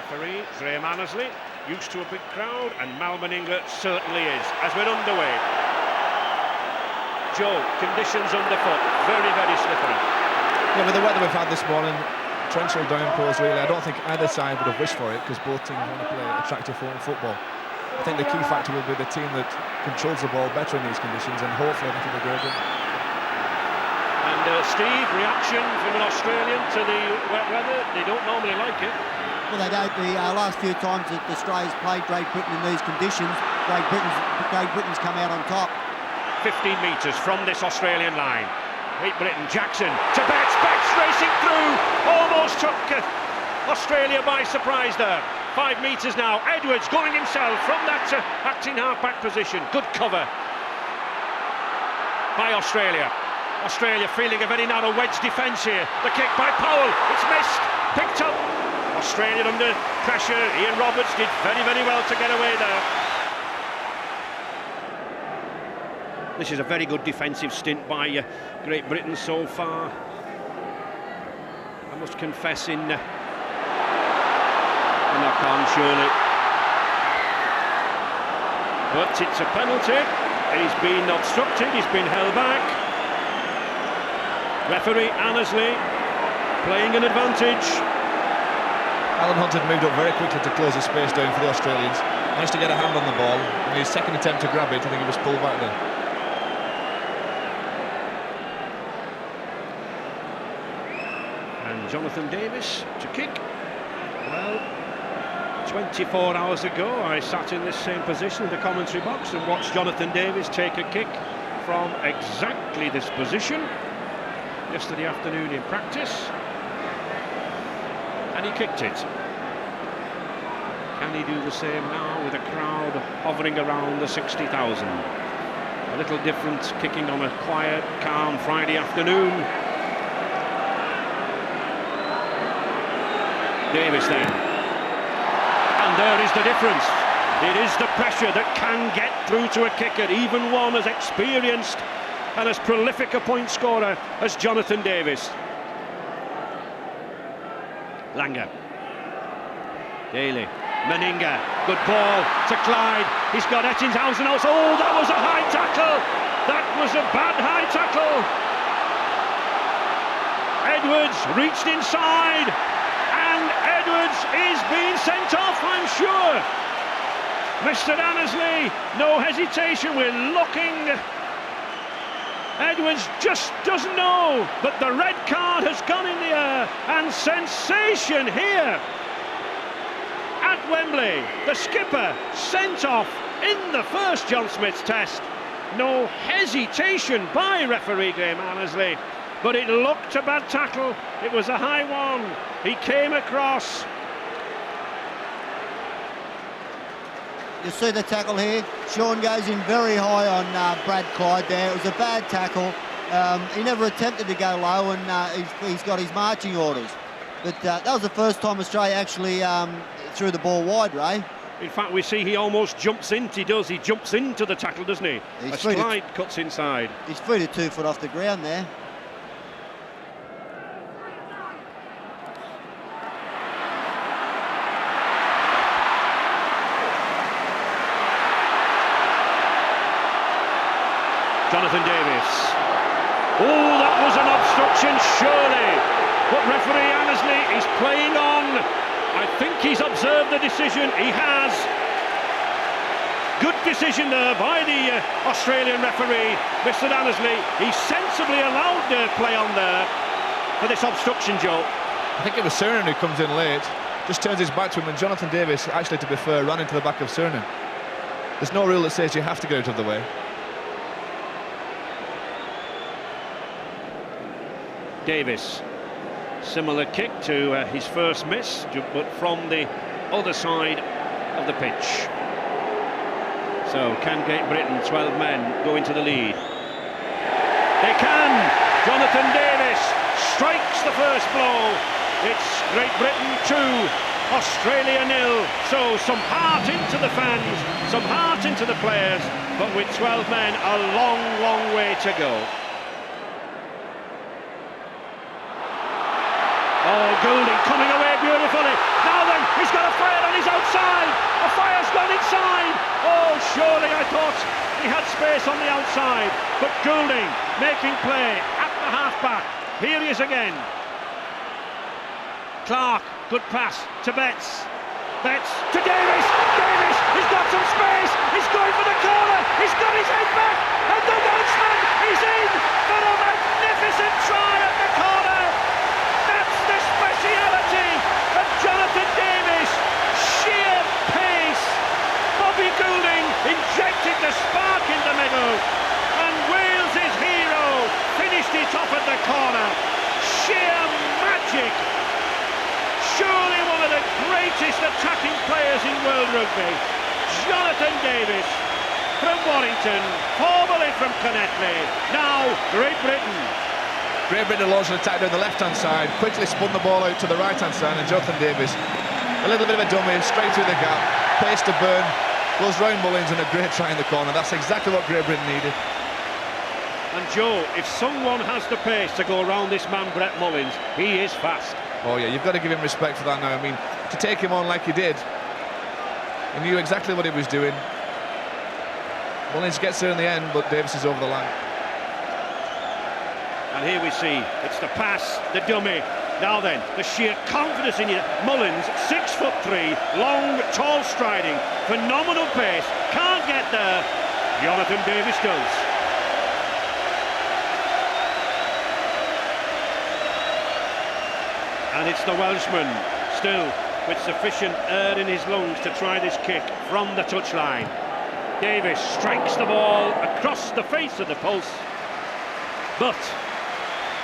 Referee Graham Annesley, used to a big crowd, and Mal Meninga certainly is, as we're underway. Joe, conditions underfoot, very, very slippery. Yeah, with the weather we've had this morning, torrential downpours really, I don't think either side would have wished for it, because both teams want to play attractive home football. I think the key factor will be the team that controls the ball better in these conditions, and hopefully that'll be great. And Steve, reaction from an Australian to the wet weather? They don't normally like it. Well, they don't. The last few times that Australia's played Great Britain in these conditions, Great Britain's come out on top. 15 metres from this Australian line. Great Britain, Jackson to Betts, Betts racing through, almost took Australia by surprise there. 5 metres now, Edwards going himself from that acting half-back position. Good cover by Australia. Australia feeling a very narrow wedge defence here. The kick by Powell, it's missed, picked up. Australia under pressure. Ian Roberts did very, very well to get away there. This is a very good defensive stint by Great Britain so far. I must confess in knock on, surely. But it's a penalty. He's been obstructed, he's been held back. Referee Annesley playing an advantage. Alan Hunt had moved up very quickly to close the space down for the Australians. Managed to get a hand on the ball. In his second attempt to grab it, I think he was pulled back there. And Jonathan Davis to kick. Well, 24 hours ago I sat in this same position in the commentary box and watched Jonathan Davis take a kick from exactly this position yesterday afternoon in practice, and he kicked it. Can he do the same now with a crowd hovering around the 60,000? A little different kicking on a quiet, calm Friday afternoon. Davis then, and there is the difference. It is the pressure that can get through to a kicker, even one as experienced and as prolific a point scorer as Jonathan Davis. Langer, Daly, Meninga, good ball to Clyde. He's got Ettingshausen also. Oh, that was a high tackle. That was a bad high tackle. Edwards reached inside, and Edwards is being sent off, I'm sure. Mr. Annesley, no hesitation, we're looking. Edwards just doesn't know, but the red card has gone in the air, and sensation here at Wembley. The skipper sent off in the first John Smith's test. No hesitation by referee Graham Annesley, but it looked a bad tackle. It was a high one. He came across. You see the tackle here. Sean goes in very high on Brad Clyde there. It was a bad tackle. He never attempted to go low, and he's got his marching orders. But that was the first time Australia actually threw the ball wide, Ray. In fact, we see he almost jumps into. He jumps into the tackle, doesn't he? A slide cuts inside. He's 3 to 2 foot off the ground there. Jonathan Davis. Oh, that was an obstruction, surely. But referee Annesley is playing on. I think he's observed the decision. He has. Good decision there by the Australian referee, Mr. Annesley. He sensibly allowed the play on there for this obstruction, Joe. I think it was Cernan who comes in late, just turns his back to him, and Jonathan Davis, actually to be fair, ran into the back of Cernan. There's no rule that says you have to get out of the way. Davis, similar kick to his first miss, but from the other side of the pitch. So can Great Britain, 12 men, go into the lead? They can! Jonathan Davis strikes the first blow. It's Great Britain 2, Australia 0. So some heart into the fans, some heart into the players, but with 12 men, a long, long way to go. Oh, Goulding coming away beautifully. Now then, he's got a surely I thought he had space on the outside, but Goulding making play at the half-back. Here he is again. Clark, good pass to Betts. Betts to Davis. Davis, he's got some space. He's going for the corner. He's got his head back, and the Welshman is in for a magnificent try at the corner. That's the speciality of Jonathan Davis. Sheer pace. Bobby Goulding injected the spark in the middle, and Wales' hero finished it off at the corner. Sheer magic. Surely one of the greatest attacking players in world rugby. Jonathan Davis from Warrington, formerly from Connectley, now Great Britain. Great Britain launched an attack down the left-hand side, quickly spun the ball out to the right-hand side, and Jonathan Davis, a little bit of a dummy, straight through the gap, pace to burn, goes round Mullins, and a great try in the corner. That's exactly what Great Britain needed. And Joe, if someone has the pace to go around this man Brett Mullins, he is fast. Oh yeah, you've got to give him respect for that now. I mean, to take him on like he did, he knew exactly what he was doing. Mullins gets there in the end, but Davis is over the line. And here we see, it's the pass, the dummy. Now then, the sheer confidence in it. Mullins, 6'3", long, tall striding, phenomenal pace, can't get there. Jonathan Davis does. And it's the Welshman, still with sufficient air in his lungs to try this kick from the touchline. Davis strikes the ball across the face of the post, but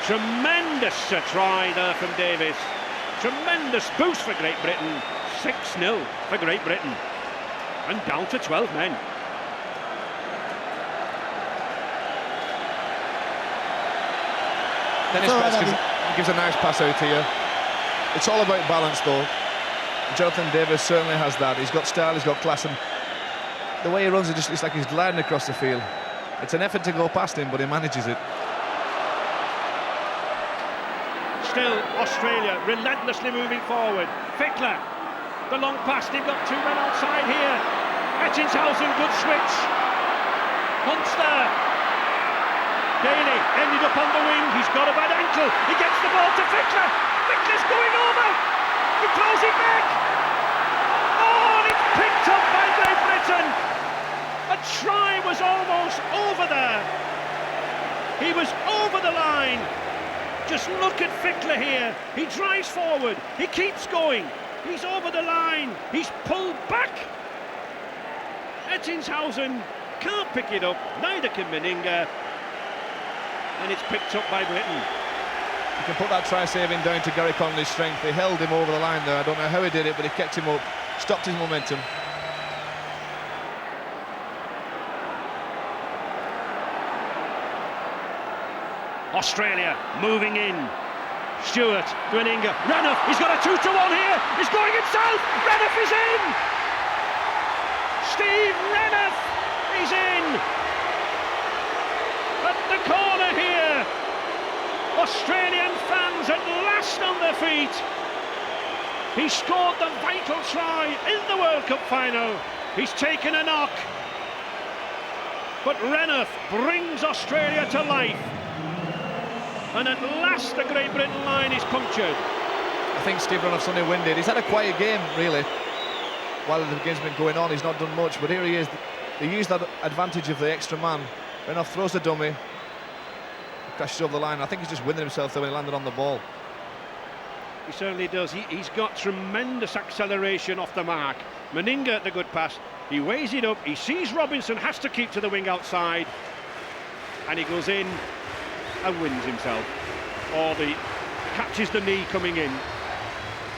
tremendous try there from Davis. Tremendous boost for Great Britain. 6-0 for Great Britain, and down to 12 men. Dennis Betts gives a nice pass out here. It's all about balance, though. Jonathan Davis certainly has that. He's got style, he's got class, and the way he runs it, it's like he's gliding across the field. It's an effort to go past him, but he manages it. Still Australia relentlessly moving forward. Fickler, the long pass, they've got two men outside here. Ettingshausen, good switch. Hunt's there. Daly ended up on the wing, he's got a bad ankle. He gets the ball to Fickler. Fickler's going over. He throws it back. Oh, and it's picked up by Great Britain. A try was almost over there. He was over the line. Just look at Fickler here. He drives forward. He keeps going. He's over the line. He's pulled back. Ettingshausen can't pick it up. Neither can Meninga. And it's picked up by Britain. You can put that try saving down to Gary Connolly's strength. He held him over the line there. I don't know how he did it, but he kept him up, stopped his momentum. Australia moving in. Stewart, Meninga, Renouf, he's got a 2-1 here. He's going himself. Renouf is in. Steve Renouf is in. At the corner here. Australian fans at last on their feet. He scored the vital try in the World Cup final. He's taken a knock. But Renouf brings Australia to life. And at last the Great Britain line is punctured. I think Steve Renouf's only winded. He's had a quiet game, really. While the game's been going on, he's not done much. But here he is. They use that advantage of the extra man. Renouf throws the dummy. Crashes over the line. I think he's just winded himself when he landed on the ball. He certainly does. He's got tremendous acceleration off the mark. Meninga at the good pass. He weighs it up. He sees Robinson has to keep to the wing outside. And he goes in and wins himself. Or catches the knee coming in.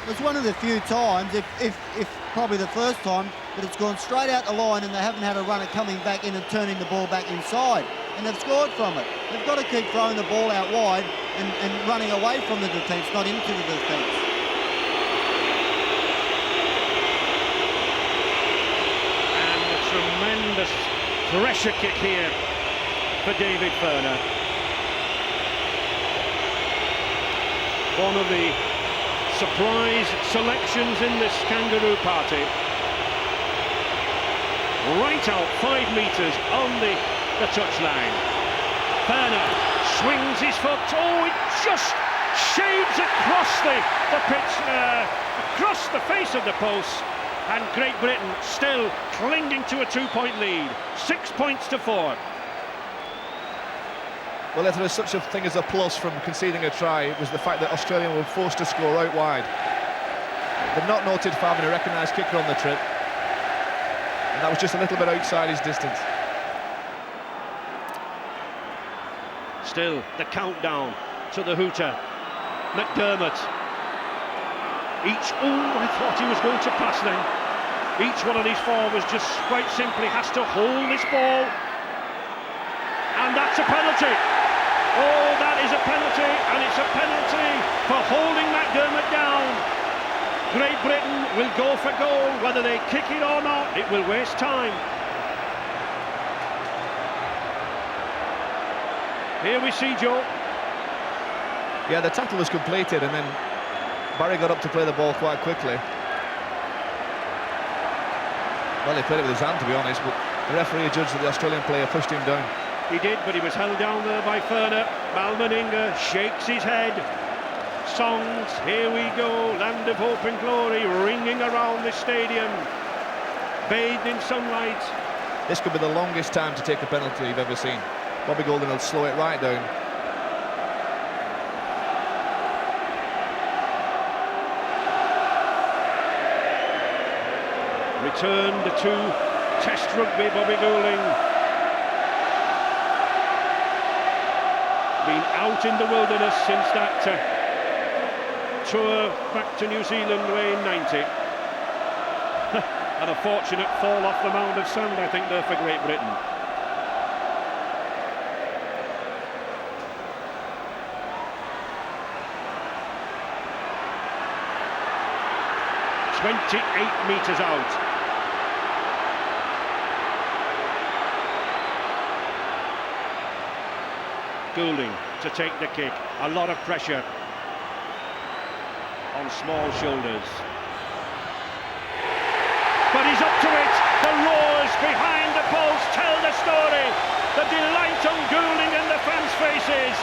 It's one of the few times, if probably the first time, that it's gone straight out the line and they haven't had a runner coming back in and turning the ball back inside. And they've scored from it. They've got to keep throwing the ball out wide and running away from the defence, not into the defence. And a tremendous pressure kick here for David Furner. One of the surprise selections in this kangaroo party. right out 5 metres on the touchline. Werner swings his foot. Oh, it just shaves across the pitch, across the face of the post. And Great Britain still clinging to a 2-point lead. 6 points to 4. Well, if there is such a thing as a plus from conceding a try, it was the fact that Australia were forced to score out wide. They've not noted for having a recognised kicker on the trip, and that was just a little bit outside his distance. Still the countdown to the hooter. McDermott. I thought he was going to pass then. Each one of these forwards just quite simply has to hold this ball. And that's a penalty. Oh, that is a penalty, and it's a penalty for holding McDermott down. Great Britain will go for goal, whether they kick it or not. It will waste time. Here we see Joe. Yeah, the tackle was completed, and then Barry got up to play the ball quite quickly. Well, he played it with his hand, to be honest, but the referee judged that the Australian player pushed him down. He did, but he was held down there by Werner. Malmeninga shakes his head. Songs, here we go, land of hope and glory, ringing around the stadium, bathed in sunlight. This could be the longest time to take a penalty you've ever seen. Bobby Golden will slow it right down. Returned to Test rugby, Bobby Goulding. Been out in the wilderness since that tour back to New Zealand way in '90. And a fortunate fall off the mound of sand, I think, there for Great Britain. "28 metres out. Goulding to take the kick. A lot of pressure on small shoulders. But he's up to it. The roars behind the post tell the story. The delight on Goulding and the fans' faces.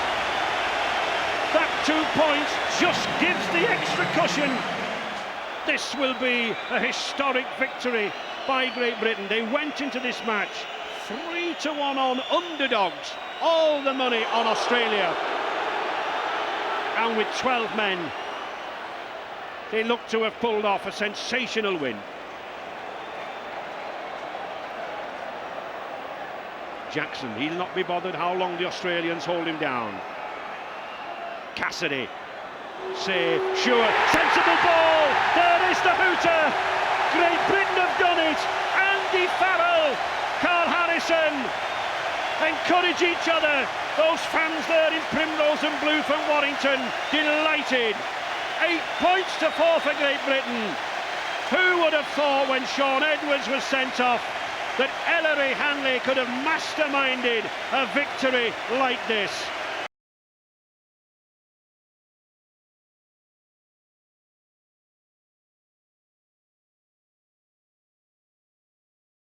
That 2 points just gives the extra cushion. This will be a historic victory by Great Britain. They went into this match 3-1 on underdogs. All the money on Australia. And with 12 men, they look to have pulled off a sensational win. Jackson, he'll not be bothered how long the Australians hold him down. Cassidy, save, sure, sensible ball. There is the hooter. Great Britain have done it. Andy Farrell, Carl Harrison encourage each other. Those fans there in Primrose and Blue from Warrington, delighted. 8 points to 4 for Great Britain. Who would have thought when Sean Edwards was sent off that Ellery Hanley could have masterminded a victory like this?